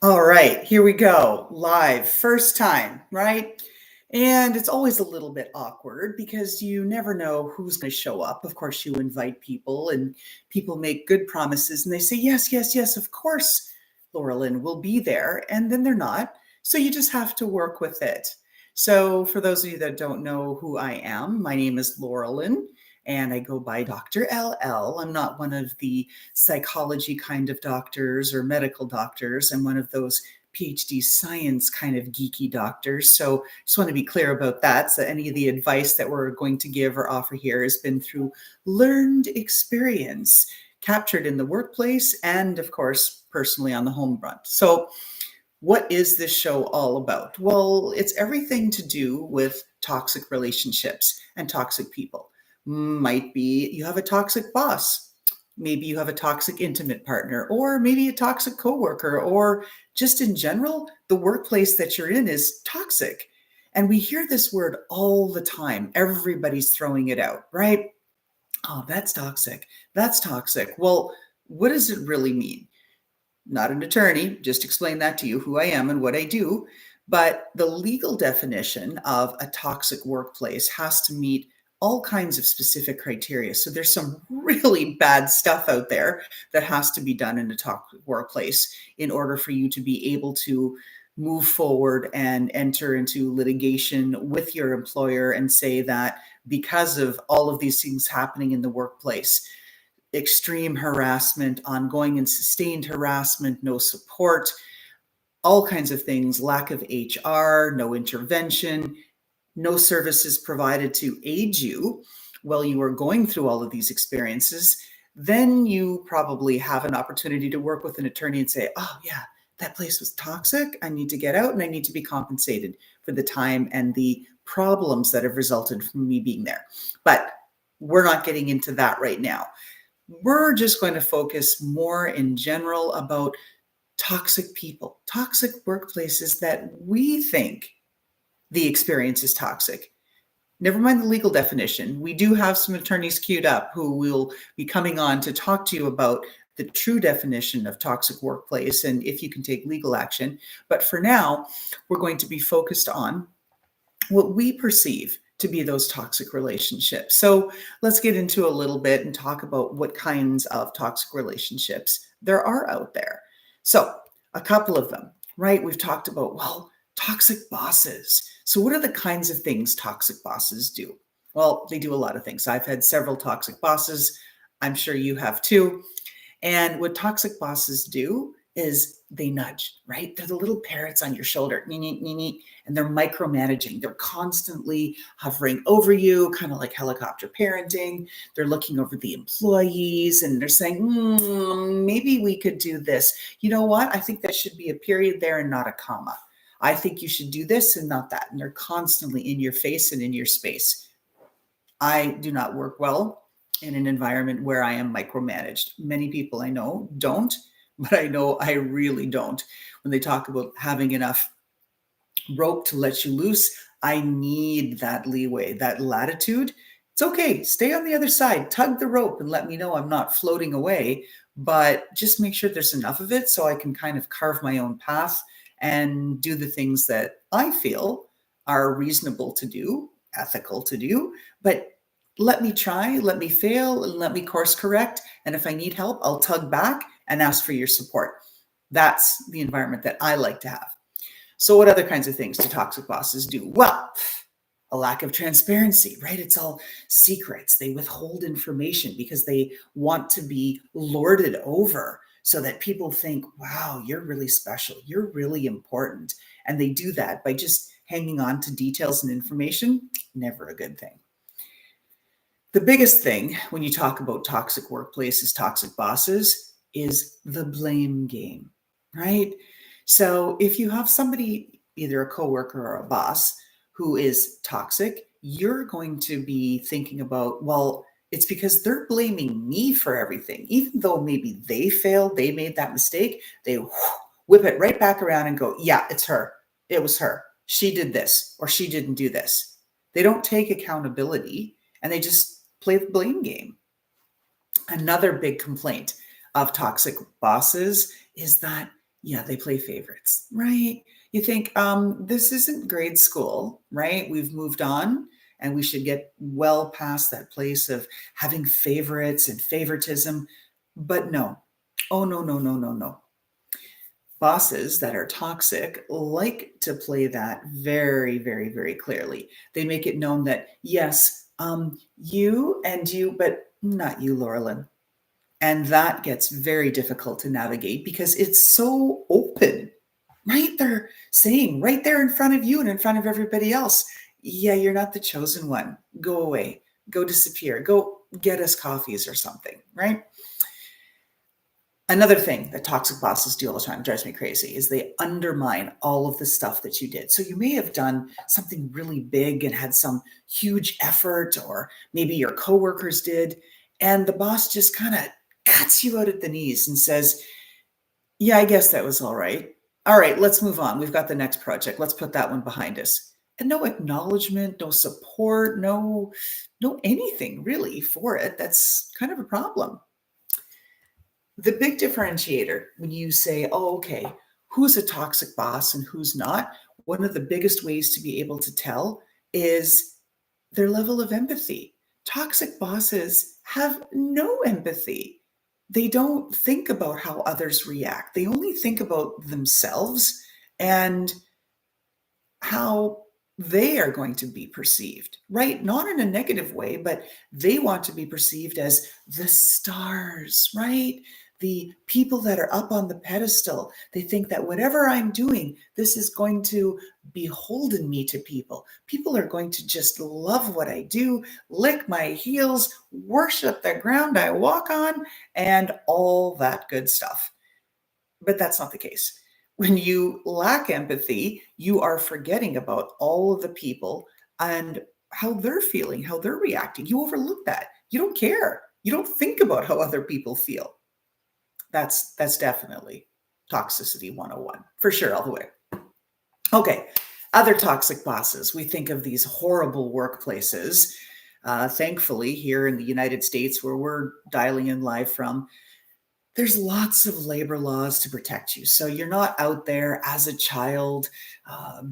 All right, here we go. Live, first time, right? And it's always a little bit awkward because you never know who's going to show up. Of course, you invite people and people make good promises and they say, yes, yes, yes, of course, Laurelyn will be there. And then they're not. So you just have to work with it. So, for those of you that don't know who I am, my name is Laurelyn and I go by Dr. LL. I'm not one of the psychology kind of doctors or medical doctors. I'm one of those PhD science kind of geeky doctors. So just want to be clear about that. So any of the advice that we're going to give or offer here has been through learned experience, captured in the workplace, and of course, personally on the home front. So what is this show all about? Well, it's everything to do with toxic relationships and toxic people. Might be you have a toxic boss. Maybe you have a toxic intimate partner, or maybe a toxic coworker, or just in general, the workplace that you're in is toxic. And we hear this word all the time. Everybody's throwing it out, right? Oh, that's toxic. That's toxic. Well, what does it really mean? Not an attorney, just explain that to you, who I am and what I do. But the legal definition of a toxic workplace has to meet all kinds of specific criteria. So there's some really bad stuff out there that has to be done in a toxic workplace in order for you to be able to move forward and enter into litigation with your employer and say that because of all of these things happening in the workplace, extreme harassment, ongoing and sustained harassment, no support, all kinds of things, lack of HR, no intervention, no services provided to aid you while you are going through all of these experiences, then you probably have an opportunity to work with an attorney and say, oh, yeah, that place was toxic. I need to get out and I need to be compensated for the time and the problems that have resulted from me being there. But we're not getting into that right now. We're just going to focus more in general about toxic people, toxic workplaces that we think the experience is toxic. Never mind the legal definition. We do have some attorneys queued up who will be coming on to talk to you about the true definition of toxic workplace and if you can take legal action. But for now, we're going to be focused on what we perceive to be those toxic relationships. So let's get into a little bit and talk about what kinds of toxic relationships there are out there. So, a couple of them, right? We've talked about, well, toxic bosses. So, what are the kinds of things toxic bosses do? Well, they do a lot of things. I've had several toxic bosses. I'm sure you have too. And what toxic bosses do is they nudge, right? They're the little parrots on your shoulder, and they're micromanaging. They're constantly hovering over you, kind of like helicopter parenting. They're looking over the employees and they're saying, maybe we could do this. You know what? I think that should be a period there and not a comma. I think you should do this and not that. And they're constantly in your face and in your space. I do not work well in an environment where I am micromanaged. Many people I know don't, but I know I really don't. When they talk about having enough rope to let you loose, I need that leeway, that latitude. It's okay, stay on the other side, tug the rope and let me know I'm not floating away, but just make sure there's enough of it so I can kind of carve my own path and do the things that I feel are reasonable to do, ethical to do, but let me try, let me fail, and let me course correct. And if I need help, I'll tug back and ask for your support. That's the environment that I like to have. So, what other kinds of things do toxic bosses do? Well, a lack of transparency, right? It's all secrets. They withhold information because they want to be lorded over so that people think, wow, you're really special. You're really important. And they do that by just hanging on to details and information. Never a good thing. The biggest thing when you talk about toxic workplaces, toxic bosses, is the blame game, right? So if you have somebody, either a coworker or a boss, who is toxic, you're going to be thinking about, well, it's because they're blaming me for everything. Even though maybe they failed, they made that mistake, they whip it right back around and go, yeah, it's her. It was her. She did this or she didn't do this. They don't take accountability and they just play the blame game. Another big complaint of toxic bosses is that Yeah, they play favorites, right? You think, this isn't grade school, right? We've moved on and we should get well past that place of having favorites and favoritism. But no. Oh, no, no, no, no, no. Bosses that are toxic like to play that very, very, very clearly. They make it known that, yes, you and you, but not you, Laurelyn. And that gets very difficult to navigate because it's so open, right? They're saying right there in front of you and in front of everybody else, yeah, you're not the chosen one. Go away, go disappear, go get us coffees or something, right? Another thing that toxic bosses do all the time, drives me crazy, is they undermine all of the stuff that you did. So you may have done something really big and had some huge effort, or maybe your coworkers did, and the boss just kind of cuts you out at the knees and says, yeah, I guess that was all right. All right, let's move on. We've got the next project. Let's put that one behind us. And no acknowledgement, no support, no anything really for it. That's kind of a problem. The big differentiator when you say, oh, okay, who's a toxic boss and who's not, one of the biggest ways to be able to tell is their level of empathy. Toxic bosses have no empathy. They don't think about how others react. They only think about themselves and how they are going to be perceived, right? Not in a negative way, but they want to be perceived as the stars, right? The people that are up on the pedestal. They think that whatever I'm doing, this is going to beholden me to people. People are going to just love what I do, lick my heels, worship the ground I walk on, and all that good stuff. But that's not the case. When you lack empathy, you are forgetting about all of the people and how they're feeling, how they're reacting. You overlook that. You don't care. You don't think about how other people feel. That's definitely toxicity 101 for sure, all the way. Okay, other toxic bosses. We think of these horrible workplaces. Thankfully, here in the United States, where we're dialing in live from, there's lots of labor laws to protect you. So you're not out there as a child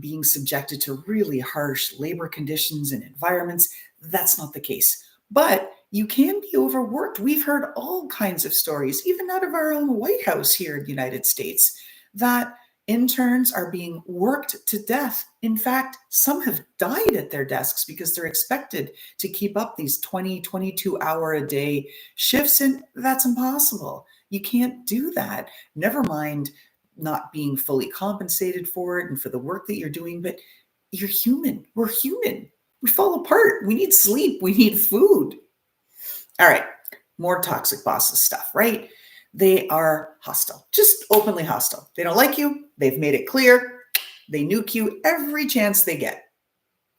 being subjected to really harsh labor conditions and environments. That's not the case. But you can be overworked. We've heard all kinds of stories, even out of our own White House here in the United States, that interns are being worked to death. In fact, some have died at their desks because they're expected to keep up these 20, 22-hour a day shifts, and that's impossible. You can't do that. Never mind not being fully compensated for it and for the work that you're doing, but you're human. We're human. We fall apart. We need sleep. We need food. All right, more toxic bosses stuff, right? They are hostile, just openly hostile. They don't like you. They've made it clear. They nuke you every chance they get.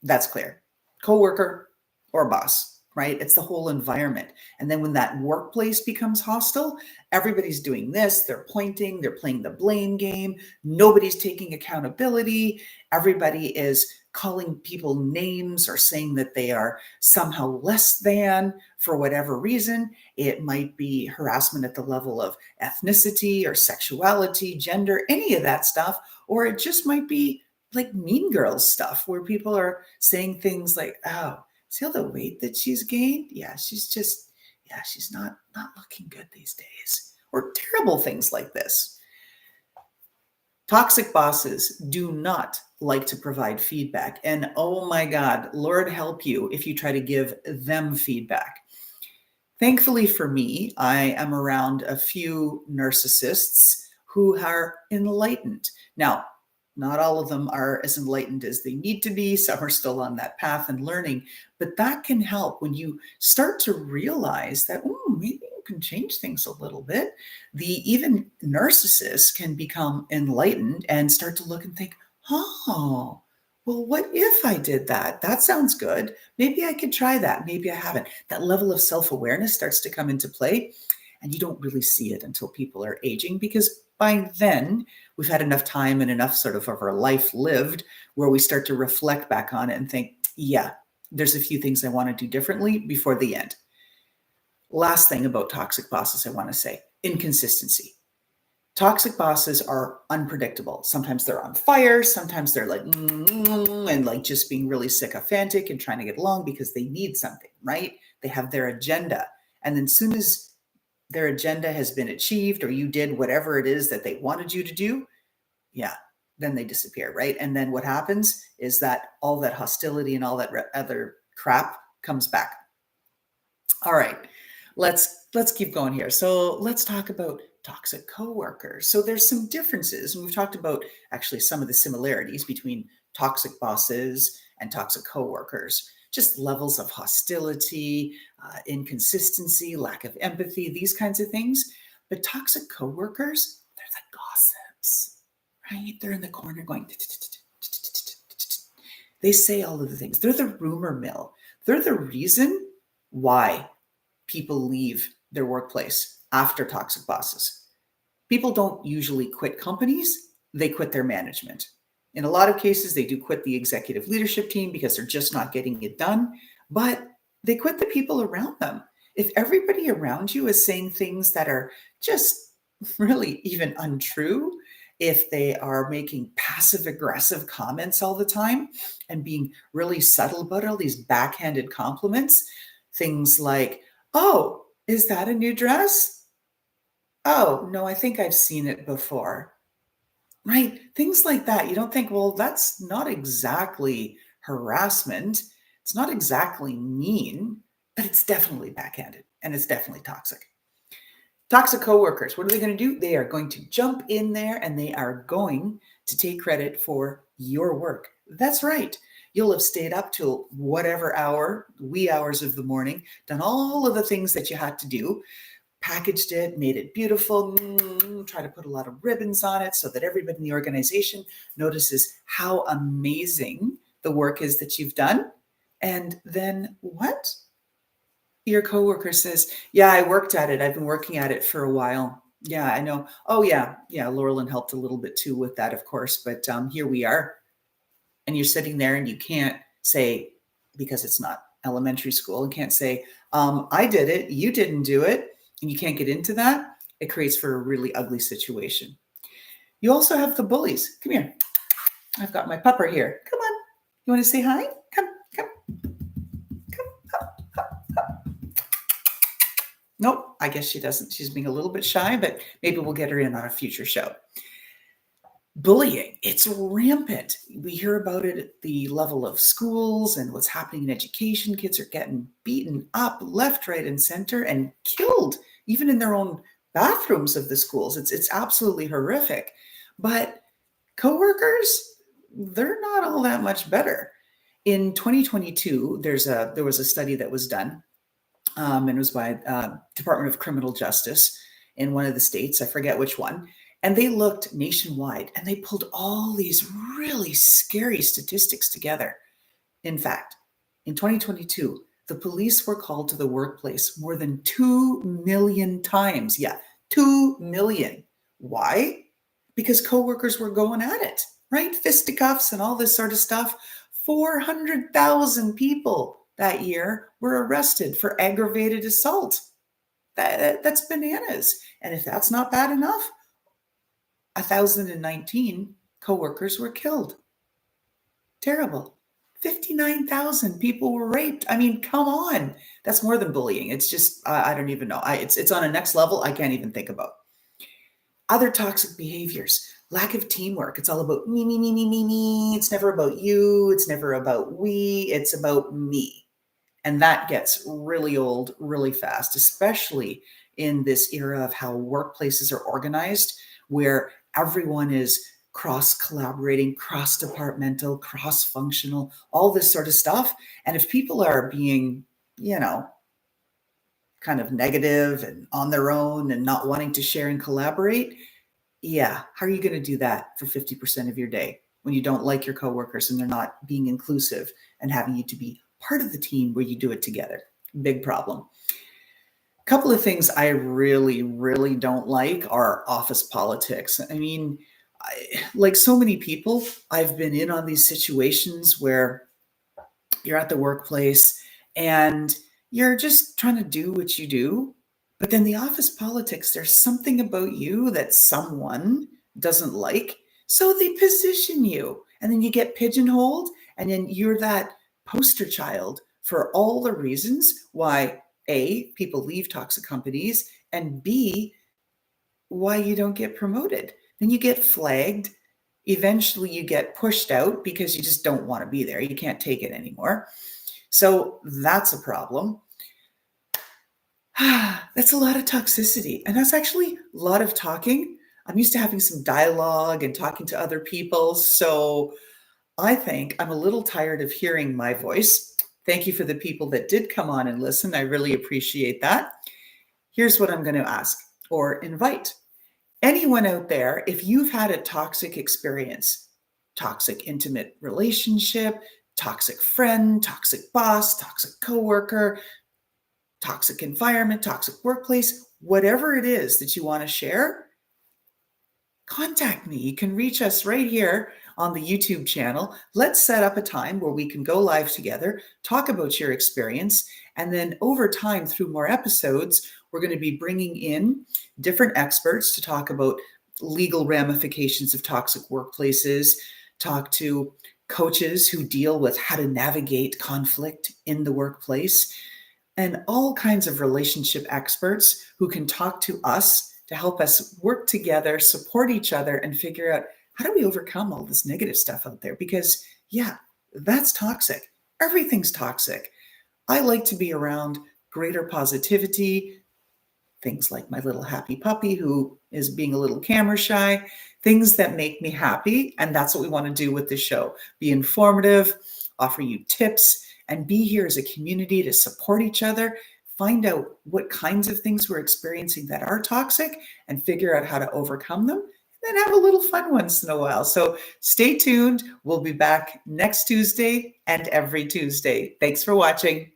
That's clear. Coworker or boss, right? It's the whole environment. And then when that workplace becomes hostile, everybody's doing this. They're pointing, they're playing the blame game. Nobody's taking accountability. Everybody is calling people names or saying that they are somehow less than for whatever reason. It might be harassment at the level of ethnicity or sexuality, gender, any of that stuff. Or it just might be like Mean Girls stuff where people are saying things like, oh, see all the weight that she's gained? Yeah, she's not looking good these days. Or terrible things like this. Toxic bosses do not like to provide feedback. And oh my God, Lord help you if you try to give them feedback. Thankfully for me, I am around a few narcissists who are enlightened. Now, not all of them are as enlightened as they need to be. Some are still on that path and learning, but that can help when you start to realize that, maybe you can change things a little bit. Even narcissists can become enlightened and start to look and think, oh, well, what if I did that? That sounds good. Maybe I could try that. Maybe I haven't. That level of self-awareness starts to come into play, and you don't really see it until people are aging, because by then we've had enough time and enough sort of our life lived where we start to reflect back on it and think, yeah, there's a few things I want to do differently before the end. Last thing about toxic bosses I want to say, inconsistency. Toxic bosses are unpredictable. Sometimes they're on fire. Sometimes they're like, and like just being really sycophantic and trying to get along because they need something, right? They have their agenda. And then as soon as their agenda has been achieved or you did whatever it is that they wanted you to do, yeah, then they disappear, right? And then what happens is that all that hostility and all that other crap comes back. All right, let's keep going here. So let's talk about toxic coworkers. So there's some differences, and we've talked about actually some of the similarities between toxic bosses and toxic coworkers. Just levels of hostility, inconsistency, lack of empathy, these kinds of things. But toxic coworkers, they're the gossips, right? They're in the corner going. They say all of the things. They're the rumor mill. They're the reason why people leave their workplace after toxic bosses. People don't usually quit companies, they quit their management. In a lot of cases, they do quit the executive leadership team because they're just not getting it done, but they quit the people around them. If everybody around you is saying things that are just really even untrue, if they are making passive aggressive comments all the time and being really subtle about all these backhanded compliments, things like, oh, is that a new dress? Oh, no, I think I've seen it before. Right? Things like that. You don't think, well, that's not exactly harassment. It's not exactly mean, but it's definitely backhanded and it's definitely toxic. Toxic coworkers, what are they going to do? They are going to jump in there and they are going to take credit for your work. That's right. You'll have stayed up till whatever hour, wee hours of the morning, done all of the things that you had to do, packaged it, made it beautiful, try to put a lot of ribbons on it so that everybody in the organization notices how amazing the work is that you've done. And then what? Your coworker says, yeah, I worked at it. I've been working at it for a while. Yeah, I know. Oh, yeah. Yeah, Laurelyn helped a little bit too with that, of course. But here we are. And you're sitting there and you can't say, because it's not elementary school, and can't say, I did it. You didn't do it. And you can't get into that. It creates for a really ugly situation. You also have the bullies. Come here. I've got my pupper here. Come on. You want to say hi? Come. Nope, I guess she doesn't. She's being a little bit shy, but maybe we'll get her in on a future show. Bullying, it's rampant. We hear about it at the level of schools and what's happening in education. Kids are getting beaten up left, right, and center and killed, even in their own bathrooms of the schools. It's absolutely horrific. But coworkers, they're not all that much better. In 2022, there was a study that was done, and it was by Department of Criminal Justice in one of the states. I forget which one. And they looked nationwide and they pulled all these really scary statistics together. In fact, in 2022, the police were called to the workplace more than 2 million times. Yeah, 2 million. Why? Because coworkers were going at it, right? Fisticuffs and all this sort of stuff. 400,000 people that year were arrested for aggravated assault. That's bananas. And if that's not bad enough, 1,019 coworkers were killed. Terrible. 59,000 people were raped. I mean, come on. That's more than bullying. It's just, I don't even know. It's on a next level I can't even think about. Other toxic behaviors, lack of teamwork. It's all about me, me, me, me, me, me. It's never about you. It's never about we. It's about me. And that gets really old really fast, especially in this era of how workplaces are organized, where everyone is cross-collaborating, cross-departmental, cross-functional, all this sort of stuff. And if people are being, kind of negative and on their own and not wanting to share and collaborate, yeah, how are you going to do that for 50% of your day when you don't like your coworkers and they're not being inclusive and having you to be part of the team where you do it together? Big problem. A couple of things I really, really don't like are office politics. I mean, like so many people, I've been in on these situations where you're at the workplace and you're just trying to do what you do. But then the office politics, there's something about you that someone doesn't like. So they position you, and then you get pigeonholed, and then you're that poster child for all the reasons why A, people leave toxic companies, and B, why you don't get promoted. Then you get flagged. Eventually, you get pushed out because you just don't want to be there. You can't take it anymore. So that's a problem. That's a lot of toxicity. And that's actually a lot of talking. I'm used to having some dialogue and talking to other people. So I think I'm a little tired of hearing my voice. Thank you for the people that did come on and listen. I really appreciate that. Here's what I'm going to ask or invite anyone out there. If you've had a toxic experience, toxic intimate relationship, toxic friend, toxic boss, toxic coworker, toxic environment, toxic workplace, whatever it is that you want to share, contact me. You can reach us right here on the YouTube channel. Let's set up a time where we can go live together, talk about your experience, and then over time, through more episodes, we're going to be bringing in different experts to talk about legal ramifications of toxic workplaces, talk to coaches who deal with how to navigate conflict in the workplace, and all kinds of relationship experts who can talk to us to help us work together, support each other, and figure out how do we overcome all this negative stuff out there? Because, yeah, that's toxic. Everything's toxic. I like to be around greater positivity, things like my little happy puppy who is being a little camera shy, things that make me happy. And that's what we want to do with this show. Be informative, offer you tips, and be here as a community to support each other, find out what kinds of things we're experiencing that are toxic, and figure out how to overcome them, and then have a little fun once in a while. So stay tuned. We'll be back next Tuesday and every Tuesday. Thanks for watching.